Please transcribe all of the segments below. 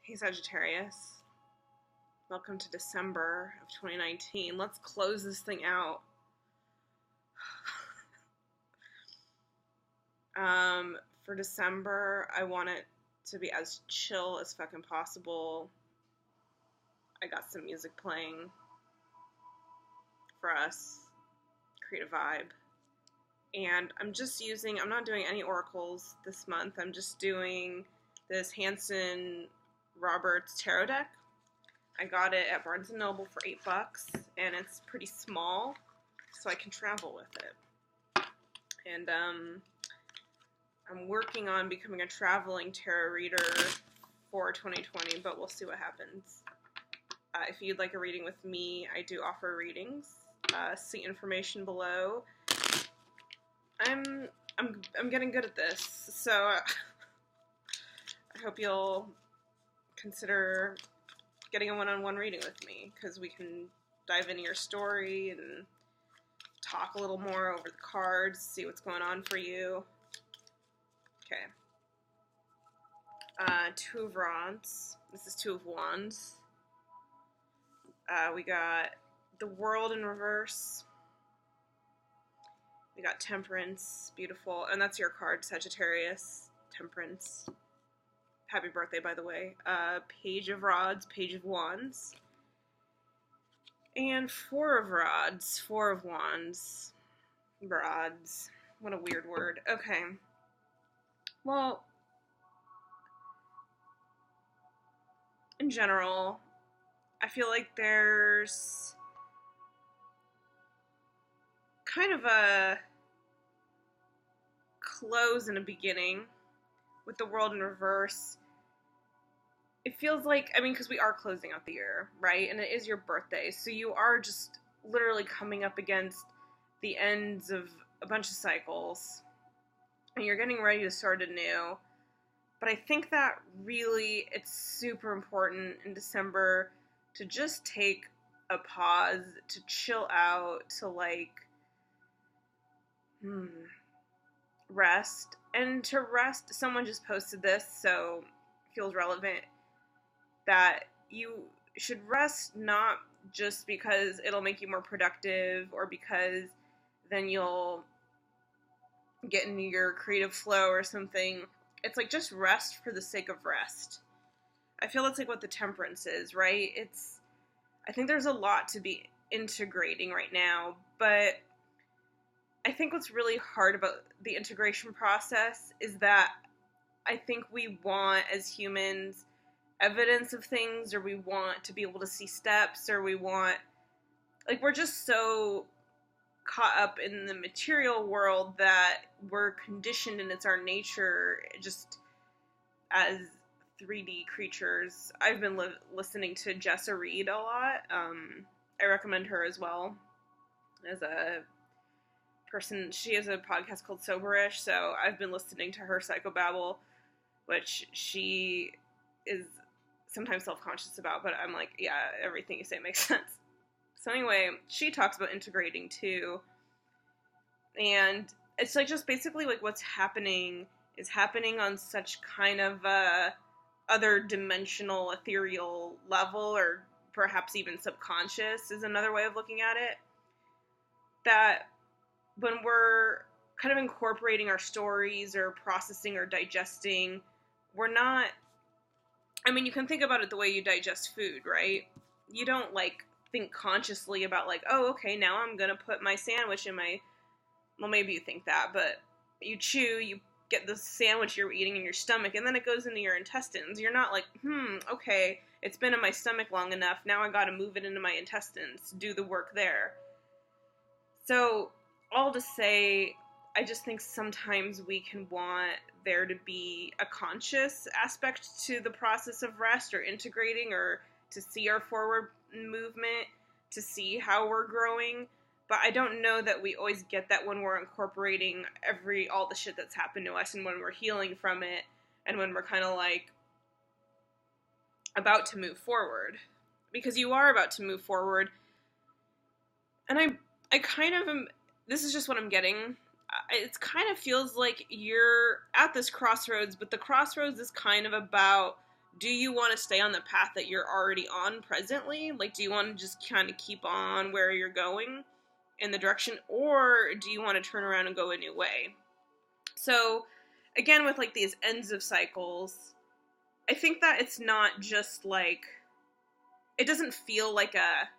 Hey Sagittarius, welcome to December of 2019. Let's close this thing out. For December, I want it to be as chill as fucking possible. I got some music playing for us, create a vibe. And I'm not doing any oracles this month. I'm just doing this Hanson Roberts tarot deck. I got it at Barnes & Noble for $8, and it's pretty small, so I can travel with it. And I'm working on becoming a traveling tarot reader for 2020, but we'll see what happens. If you'd like a reading with me, I do offer readings. See information below. I'm getting good at this, so I hope you'll consider getting a one-on-one reading with me, because we can dive into your story and talk a little more over the cards, see what's going on for you. Okay. Two of Rods. This is Two of Wands. We got the World in reverse. We got Temperance, beautiful, and that's your card, Sagittarius, Temperance. Happy birthday, by the way. Page of Rods, Page of Wands. And Four of Rods, Four of Wands. Rods. What a weird word. Okay. Well, in general, I feel like there's kind of a close and a beginning with the World in reverse. It feels like, because we are closing out the year, right? And it is your birthday, so you are just literally coming up against the ends of a bunch of cycles, and you're getting ready to start anew. But I think that really, it's super important in December to just take a pause, to chill out, to rest. And to rest, someone just posted this, so it feels relevant, that you should rest not just because it'll make you more productive or because then you'll get into your creative flow or something. It's like just rest for the sake of rest. I feel that's like what the Temperance is, right? I think there's a lot to be integrating right now, but I think what's really hard about the integration process is that I think we want, as humans, evidence of things, or we want to be able to see steps, or we're just so caught up in the material world that we're conditioned, and it's our nature just as 3D creatures. I've been listening to Jessa Reed a lot. I recommend her as well as a person. She has a podcast called Soberish, so I've been listening to her psychobabble, which she is sometimes self-conscious about, but I'm like, yeah, everything you say makes sense. So anyway, she talks about integrating too, and it's like just basically like what's happening is happening on such kind of a other dimensional, ethereal level, or perhaps even subconscious is another way of looking at it, that when we're kind of incorporating our stories or processing or digesting, we're not, you can think about it the way you digest food, right? You don't think consciously about oh, okay, now I'm gonna put my sandwich in my, well, maybe you think that, but you chew, you get the sandwich you're eating in your stomach, and then it goes into your intestines. You're not okay, it's been in my stomach long enough, now I gotta move it into my intestines, do the work there. So, all to say, I just think sometimes we can want there to be a conscious aspect to the process of rest or integrating, or to see our forward movement, to see how we're growing. But I don't know that we always get that when we're incorporating all the shit that's happened to us, and when we're healing from it, and when we're kind of about to move forward. Because you are about to move forward. And I kind of am, this is just what I'm getting. It kind of feels like you're at this crossroads, but the crossroads is kind of about do you want to stay on the path that you're already on presently? Like, do you want to just kind of keep on where you're going in the direction, or do you want to turn around and go a new way? So, again, with, like, these ends of cycles, I think that it's not just, like, it doesn't feel like a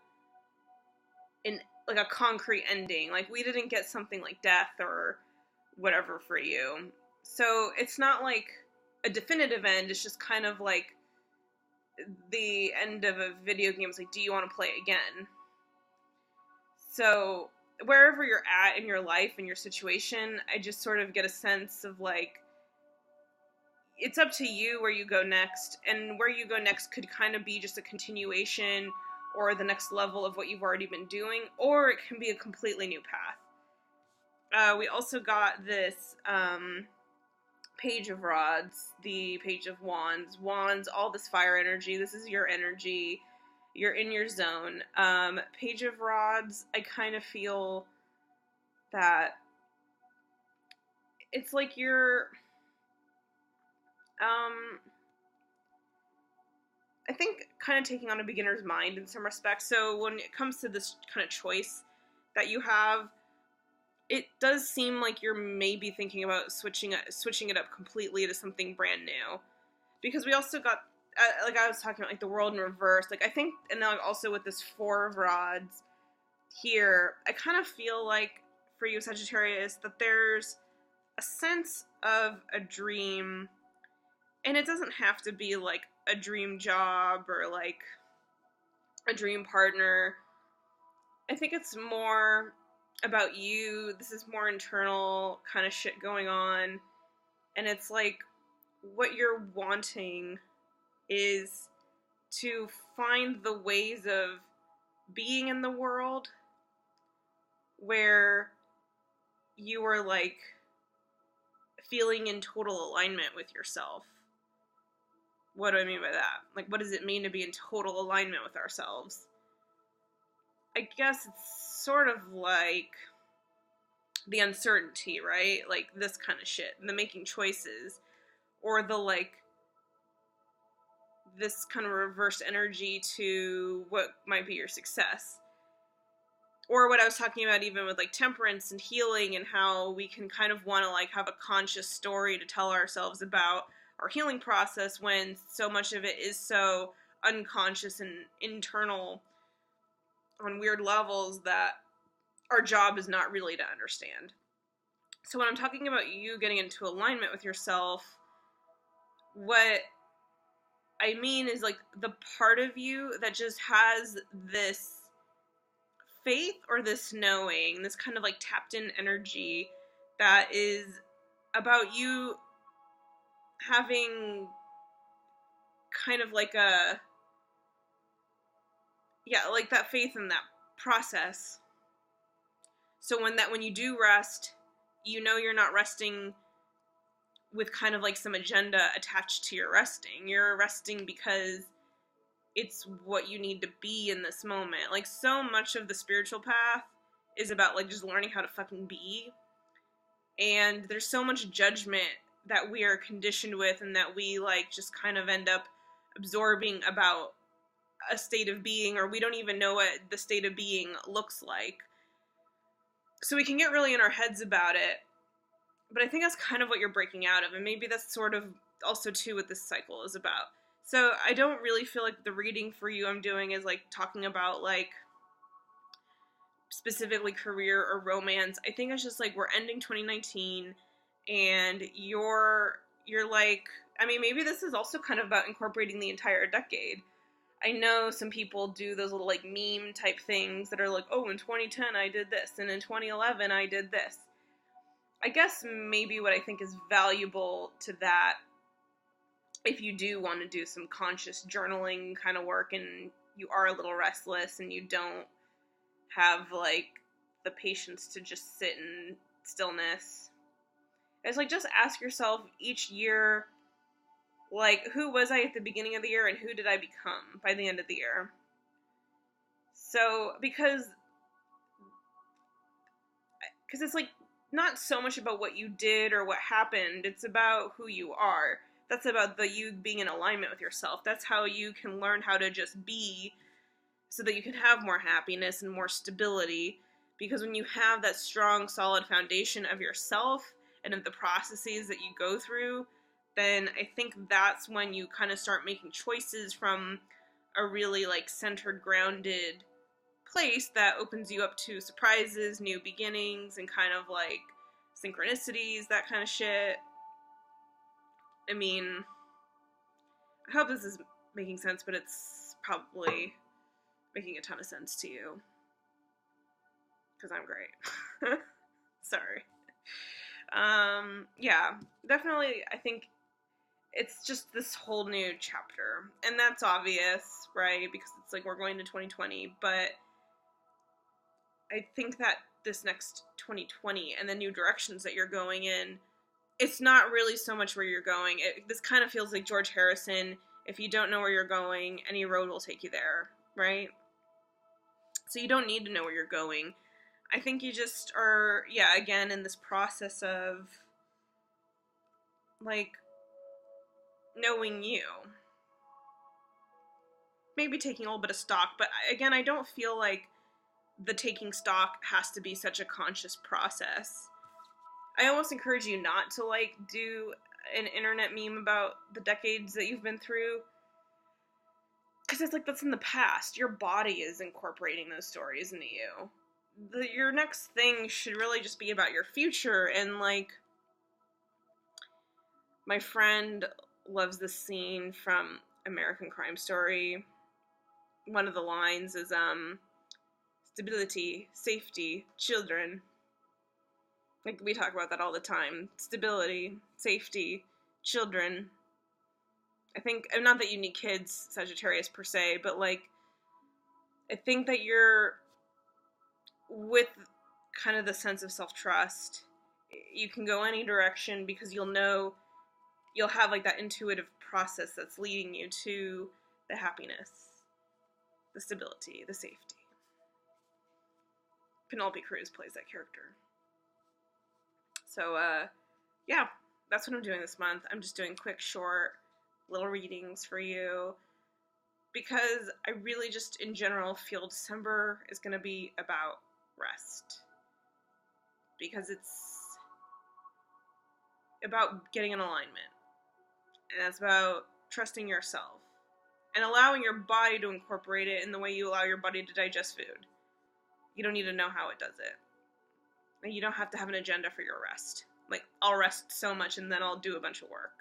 concrete ending. Like, we didn't get something like death or whatever for you. So, it's not, like, a definitive end. It's just kind of, like, the end of a video game. It's like, do you want to play again? So, wherever you're at in your life and your situation, I just sort of get a sense of, like, it's up to you where you go next, and where you go next could kind of be just a continuation or the next level of what you've already been doing, or it can be a completely new path. We also got this Page of Rods, the Page of Wands, all this fire energy. This is your energy. You're in your zone. Page of Rods, I kind of feel that it's like you're, I think kind of taking on a beginner's mind in some respects. So when it comes to this kind of choice that you have, it does seem like you're maybe thinking about switching it up completely to something brand new. Because we also got, like I was talking about, like the world in reverse. Like I think, and now also with this Four of Rods here, I kind of feel like for you, Sagittarius, that there's a sense of a dream, and it doesn't have to be like a dream job or like a dream partner. I think it's more about you. This is more internal kind of shit going on, and it's like what you're wanting is to find the ways of being in the world where you are like feeling in total alignment with yourself. What do I mean by that? Like, what does it mean to be in total alignment with ourselves? I guess it's sort of like the uncertainty, right? Like this kind of shit, the making choices, or the like this kind of reverse energy to what might be your success. Or what I was talking about even with like temperance and healing, and how we can kind of want to like have a conscious story to tell ourselves about our healing process when so much of it is so unconscious and internal on weird levels that our job is not really to understand. So when I'm talking about you getting into alignment with yourself, what I mean is like the part of you that just has this faith or this knowing, this kind of like tapped in energy that is about you having kind of like a, yeah, like that faith in that process. So when you do rest, you know you're not resting with kind of like some agenda attached to your resting. You're resting because it's what you need to be in this moment. Like, so much of the spiritual path is about like just learning how to fucking be. And there's so much judgment that we are conditioned with, and that we like just kind of end up absorbing about a state of being, or we don't even know what the state of being looks like. So we can get really in our heads about it. But I think that's kind of what you're breaking out of, and maybe that's sort of also too what this cycle is about. So I don't really feel like the reading for you I'm doing is like talking about like specifically career or romance. I think it's just like we're ending 2019, and you're like, I mean, maybe this is also kind of about incorporating the entire decade. I know some people do those little like meme type things that are like, oh, in 2010 I did this, and in 2011 I did this. I guess maybe what I think is valuable to that, if you do want to do some conscious journaling kind of work and you are a little restless and you don't have like the patience to just sit in stillness, it's like just ask yourself each year, like, who was I at the beginning of the year and who did I become by the end of the year? So because it's like not so much about what you did or what happened, it's about who you are. That's about you being in alignment with yourself. That's how you can learn how to just be, so that you can have more happiness and more stability. Because when you have that strong, solid foundation of yourself and of the processes that you go through, then I think that's when you kind of start making choices from a really like centered, grounded place that opens you up to surprises, new beginnings, and kind of like synchronicities, that kind of shit. I mean, I hope this is making sense, but it's probably making a ton of sense to you. Because I'm great. Sorry. Yeah, definitely, I think it's just this whole new chapter. And that's obvious, right? Because it's like we're going to 2020, but I think that this next 2020 and the new directions that you're going in, it's not really so much where you're going. This kind of feels like George Harrison. If you don't know where you're going, any road will take you there, right? So you don't need to know where you're going. I think you just are, yeah, again, in this process of, like, knowing you. Maybe taking a little bit of stock, but again, I don't feel like the taking stock has to be such a conscious process. I almost encourage you not to, like, do an internet meme about the decades that you've been through. Because it's like, that's in the past. Your body is incorporating those stories into you. Your next thing should really just be about your future. And, like, my friend loves this scene from American Crime Story. One of the lines is, stability, safety, children. Like, we talk about that all the time. Stability, safety, children. I think, not that you need kids, Sagittarius, per se, but, like, I think that you're, with kind of the sense of self-trust, you can go any direction because you'll know, you'll have, like, that intuitive process that's leading you to the happiness, the stability, the safety. Penelope Cruz plays that character. So, yeah, that's what I'm doing this month. I'm just doing quick, short, little readings for you, because I really just, in general, feel December is going to be about rest. Because it's about getting in alignment. And it's about trusting yourself. And allowing your body to incorporate it in the way you allow your body to digest food. You don't need to know how it does it. And you don't have to have an agenda for your rest. Like, I'll rest so much and then I'll do a bunch of work.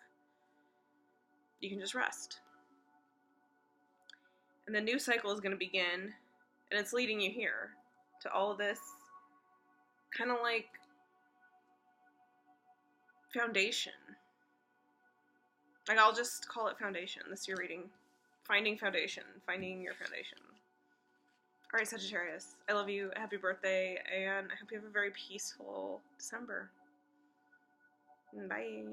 You can just rest. And the new cycle is going to begin, and it's leading you here to all of this kind of like foundation. Like, I'll just call it foundation. This year reading. Finding foundation. Finding your foundation. Alright, Sagittarius. I love you. Happy birthday. And I hope you have a very peaceful December. Bye.